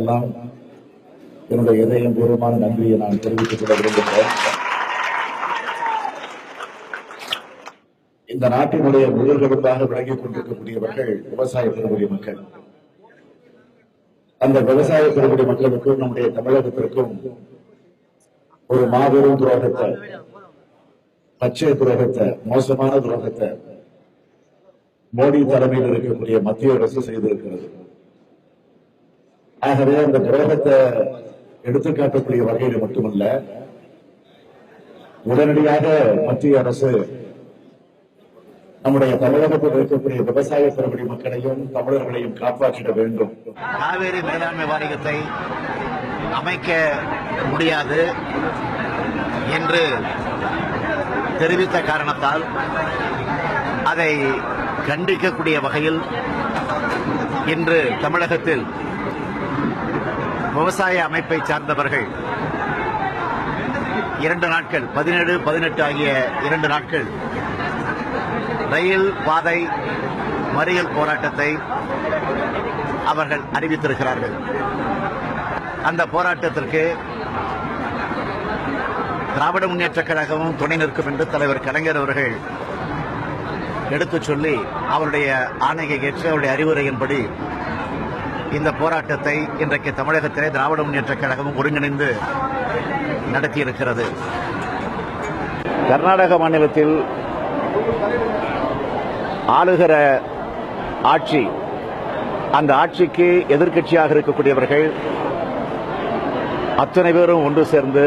அவர்களுக்கெல்லாம் என்னுடைய இதயம் பூர்வமான நன்றியை நான் தெரிவித்துக் கொள்ள விரும்புகிறேன். இந்த நாட்டினுடைய முயல்களுக்காக விளங்கிக் கொண்டிருக்கக்கூடியவர்கள் விவசாய பெருங்குடி மக்கள். அந்த விவசாய பெருங்குடி மக்களுக்கும் நம்முடைய தமிழகத்திற்கும் ஒரு மாபெரும் துரோகத்தை, பச்சை துரோகத்தை, மோசமான துரோகத்தை மோடி தலைமையில் இருக்கக்கூடிய மத்திய அரசு செய்திருக்கிறது. ஆகவே அந்த துரோகத்தை எடுத்துக்காட்டக்கூடிய வகையில் மட்டுமல்ல, உடனடியாக மத்திய அரசு நம்முடைய தமிழகத்தில் இருக்கக்கூடிய விவசாய பெருங்குடி மக்களையும் தமிழர்களையும் காப்பாற்றிட வேண்டும். காவேரி மேலாண்மை வாரியத்தை அமைக்க முடியாது என்று தெரிவித்த காரணத்தால் அதை கண்டிக்கக்கூடிய வகையில் இன்று தமிழகத்தில் விவசாய அமைப்பை சார்ந்தவர்கள் 2 நாட்கள் 17, 18 ஆகிய 2 நாட்கள் ரயில் பாதை மறியல் போராட்டத்தை அவர்கள் அறிவித்திருக்கிறார்கள். அந்த போராட்டத்திற்கு திராவிட முன்னேற்றக் கழகமும் துணை நிற்கும் என்று தலைவர் கலைஞர் அவர்கள் எடுத்துச் சொல்லி அவருடைய ஆணையை ஏற்று அவருடைய அறிவுரையின்படி இந்த போராட்டத்தை இன்றைக்கு தமிழகத்திலே திராவிட முன்னேற்றக் கழகமும் ஒருங்கிணைந்து நடத்தியிருக்கிறது. கர்நாடக மாநிலத்தில் ஆளுகிற ஆட்சி, அந்த ஆட்சிக்கு எதிர்க்கட்சியாக இருக்கக்கூடியவர்கள் அத்தனை பேரும் ஒன்று சேர்ந்து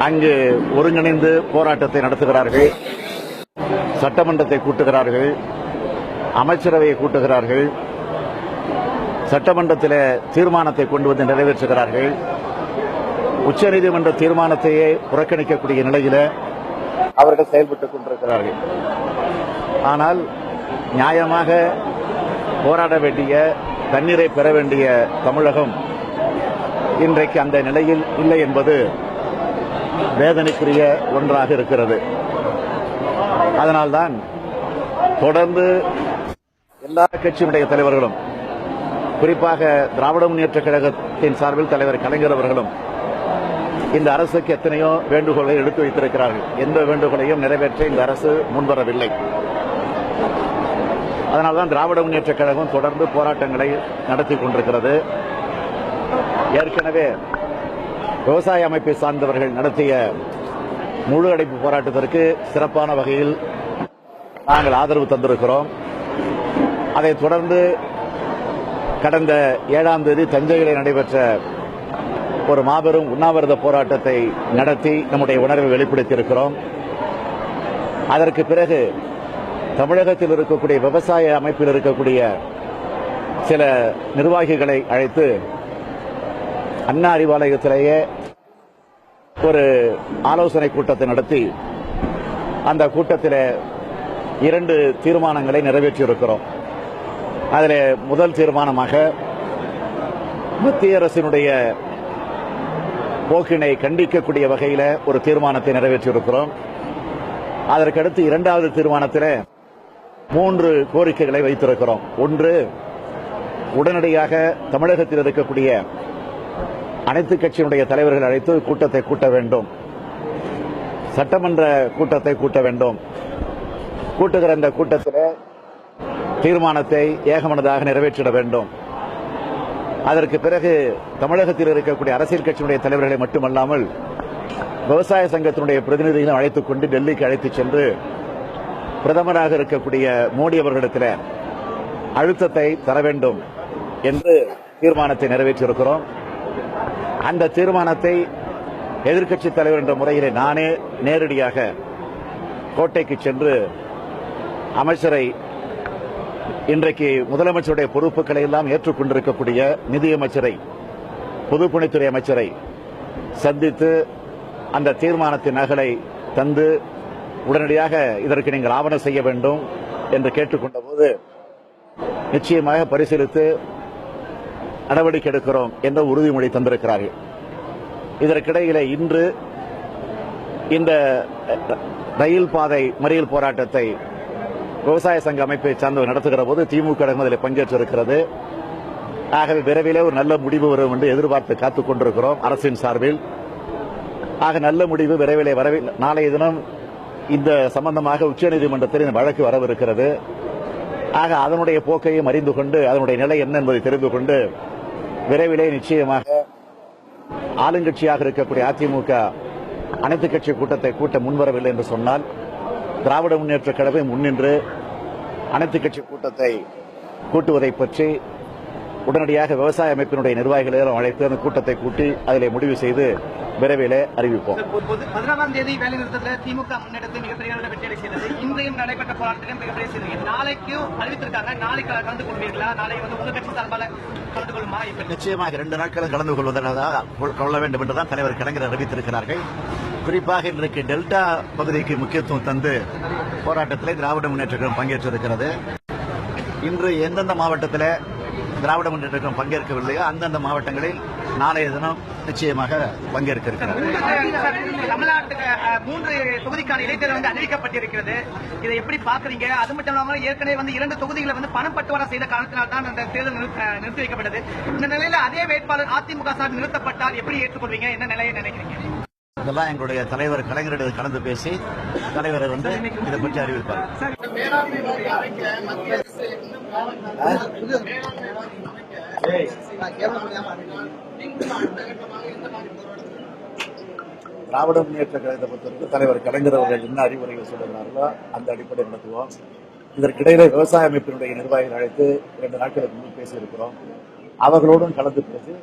அங்கு ஒருங்கிணைந்து போராட்டத்தை நடத்துகிறார்கள். சட்டமன்றத்தை கூட்டுகிறார்கள், அமைச்சரவையை கூட்டுகிறார்கள், சட்டமன்றத்தில் தீர்மானத்தை கொண்டு வந்து நிறைவேற்றுகிறார்கள். உச்சநீதிமன்ற தீர்மானத்தையே புறக்கணிக்கக்கூடிய நிலையில் அவர்கள் செயல்பட்டுக் கொண்டிருக்கிறார்கள். ஆனால் நியாயமாக போராட வேண்டிய, தண்ணீரை பெற வேண்டிய தமிழகம் இன்றைக்கு அந்த நிலையில் இல்லை என்பது வேதனைக்குரிய ஒன்றாக இருக்கிறது. அதனால்தான் தொடர்ந்து எல்லா கட்சியினுடைய தலைவர்களும், குறிப்பாக திராவிட முன்னேற்றக் கழகத்தின் சார்பில் தலைவர் கலைஞர் அவர்களும் இந்த அரசுக்கு எத்தனையோ வேண்டுகோளை எடுத்து வைத்திருக்கிறார்கள். எந்த வேண்டுகோளையும் நிறைவேற்ற இந்த அரசு முன்வரவில்லை. அதனால்தான் திராவிட முன்னேற்றக் கழகம் தொடர்ந்து போராட்டங்களை நடத்தி கொண்டிருக்கிறது. ஏற்கனவே விவசாய அமைப்பை சார்ந்தவர்கள் நடத்திய முழு அடைப்பு போராட்டத்திற்கு சிறப்பான வகையில் நாங்கள் ஆதரவு தந்திருக்கிறோம். அதைத் தொடர்ந்து கடந்த 7ஆம் தேதி தஞ்சையிலே நடைபெற்ற ஒரு மாபெரும் உண்ணாவிரத போராட்டத்தை நடத்தி நம்முடைய உணர்வை வெளிப்படுத்தியிருக்கிறோம். அதற்கு பிறகு தமிழகத்தில் இருக்கக்கூடிய விவசாய அமைப்பில் இருக்கக்கூடிய சில நிர்வாகிகளை அழைத்து அண்ணா அறிவாலயத்திலேயே ஒரு ஆலோசனை கூட்டத்தை நடத்தி அந்த கூட்டத்தில் 2 தீர்மானங்களை நிறைவேற்றியிருக்கிறோம். அதில் முதல் தீர்மானமாக மத்திய அரசினுடைய போக்கினை கண்டிக்கக்கூடிய வகையில் ஒரு தீர்மானத்தை நிறைவேற்றியிருக்கிறோம். அதற்கடுத்து 2வது தீர்மானத்தில் 3 கோரிக்கைகளை வைத்திருக்கிறோம். ஒன்று, உடனடியாக தமிழகத்தில் இருக்கக்கூடிய அனைத்து கட்சியினுடைய தலைவர்கள் அழைத்து கூட்டத்தை கூட்ட வேண்டும், சட்டமன்ற கூட்டத்தை கூட்ட வேண்டும். கூட்டுகிற இந்த கூட்டத்தில் தீர்மானத்தை ஏகமனதாக நிறைவேற்றிட வேண்டும். அதற்கு பிறகு தமிழகத்தில் இருக்கக்கூடிய அரசியல் கட்சியினுடைய தலைவர்களை மட்டுமல்லாமல் விவசாய சங்கத்தினுடைய பிரதிநிதிகளை அழைத்துக் கொண்டு டெல்லிக்கு அழைத்துச் சென்று பிரதமராக இருக்கக்கூடிய மோடி அவர்களிடத்தில் அழுத்தத்தை தர வேண்டும் என்று தீர்மானத்தை நிறைவேற்றியிருக்கிறோம். அந்த தீர்மானத்தை எதிர்க்கட்சித் தலைவர் என்ற முறையிலே நானே நேரடியாக கோட்டைக்கு சென்று அமைச்சரை, இன்றைக்கு முதலமைச்சருடைய பொறுப்புகளை எல்லாம் ஏற்றுக்கொண்டிருக்கக்கூடிய நிதியமைச்சரை, பொதுப்பணித்துறை அமைச்சரை சந்தித்து அந்த தீர்மானத்தின் நகலை தந்து உடனடியாக இதற்கு நீங்கள் ஆவணம் செய்ய வேண்டும் என்று கேட்டுக்கொண்ட போது நிச்சயமாக பரிசீலித்து நடவடிக்கை எடுக்கிறோம் என்ற உறுதிமொழி தந்திருக்கிறார்கள். இதற்கிடையிலே இன்று இந்த ரயில் பாதை மறியல் போராட்டத்தை விவசாய சங்க அமைப்பை சார்ந்தவர் நடத்துகிற போது திமுக அதில் பங்கேற்றிருக்கிறது. ஆகவே விரைவிலே ஒரு நல்ல முடிவு வரும் என்று எதிர்பார்த்து காத்துக் கொண்டிருக்கிறோம் அரசின் சார்பில். ஆக நல்ல முடிவு விரைவிலே நாளைய தினம் இந்த சம்பந்தமாக உச்சநீதிமன்றத்தில் இந்த வழக்கு வரவிருக்கிறது. ஆக அதனுடைய போக்கையும் அறிந்து கொண்டு அதனுடைய நிலை என்ன என்பதை தெரிந்து கொண்டு விரைவிலே நிச்சயமாக ஆளுங்கட்சியாக இருக்கக்கூடிய அதிமுக அனைத்து கட்சி கூட்டத்தை கூட்ட முன்வரவில்லை என்று சொன்னால் திராவிட முன்னேற்ற கழகம் முன்னின்று அனைத்து கட்சி கூட்டத்தை கூட்டுவதை பற்றி உடனடியாக விவசாய அமைப்பினுடைய நிர்வாகிகளை அழைத்து அந்த கூட்டத்தை கூட்டி அதிலே முடிவு செய்து விரைவிலே அறிவிப்போம். 11ஆம் தேதி வேலை நிறுத்தத்தில் திமுக முன்னெடுத்து மிகப்பெரிய வெற்றி செய்தது. இன்றையும் நடைபெற்ற போராட்டத்திலும் மிகப்பெரிய செய்தி. நாளைக்கு அறிவித்திருக்காங்க. நாளைக்கு கலந்து கொள்வீர்களா? நாளை உங்க கட்சி சார்பாக கலந்து கொள்ளுமா? நிச்சயமாக 2 நாட்களும் கலந்து கொள்ள வேண்டும் என்றுதான் தலைவர் கலைஞர் அறிவித்திருக்கிறார்கள். குறிப்பாக இன்றைக்கு டெல்டா பகுதிக்கு முக்கியத்துவம் தந்து போராட்டத்தில் திராவிட முன்னேற்ற கழகம் பங்கேற்றிருக்கிறது. இன்று எந்தெந்த மாவட்டத்தில் திராவிட முன்னேற்ற கழகம் பங்கேற்கவில்லையோ அந்தந்த மாவட்டங்களில் நாளைய தினம் நிச்சயமாக பங்கேற்க இருக்கிறார். தமிழ்நாட்டுக்கு 3 தொகுதிக்கான இடைத்தேர்தல் அறிவிக்கப்பட்டிருக்கிறது. இதை எப்படி பாக்குறீங்க? அது மட்டும் இல்லாமல் ஏற்கனவே 2 தொகுதிகளை பணம் பட்டுவாடா செய்த காரணத்தினால் தான் அந்த தேர்தல் நிறுத்தி வைக்கப்பட்டது. இந்த நிலையில அதே வேட்பாளர் அதிமுக சார்பில் நிறுத்தப்பட்டால் எப்படி ஏற்றுக்கொள்வீங்க? என்ன நிலையை நினைக்கிறீங்க? இதெல்லாம் எங்களுடைய தலைவர் கலைஞரிடம் கலந்து பேசி தலைவர் இதை பற்றி அறிவிப்பார். திராவிட முன்னேற்ற கழகத்தை பொறுத்தவரைக்கும் தலைவர் கலைஞர் அவர்கள் என்ன அறிவுரைகள் சொல்லுகிறார்களோ அந்த அடிப்படையில் நடத்துவோம். இதற்கிடையில விவசாய அமைப்பினுடைய நிர்வாகிகள் அழைத்து 2 நாட்களுக்கு முன்பு பேசியிருக்கிறோம். அவர்களோடும் கலந்து பேசி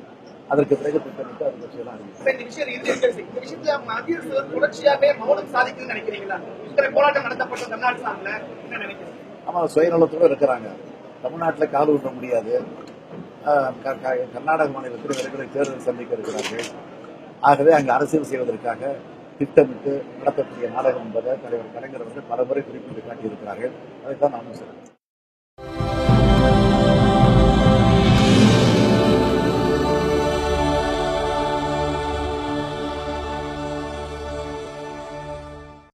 அதற்கு பிறகு திட்டமிட்டு அது பற்றியெல்லாம் ஆமா சுயநலத்தோடு இருக்கிறாங்க. தமிழ்நாட்டில் கால் ஊட்ட முடியாது. கர்நாடக மாநிலத்தில் விரைவில் தேர்தல் சந்திக்க இருக்கிறார்கள். ஆகவே அங்கு அரசியல் செய்வதற்காக திட்டமிட்டு நடத்தக்கூடிய நாடகம் என்பதை தலைவர் கலைஞர் பல முறை குறிப்பிட்டு காட்டியிருக்கிறார்கள். அதைத்தான் நானும் சொல்றேன்.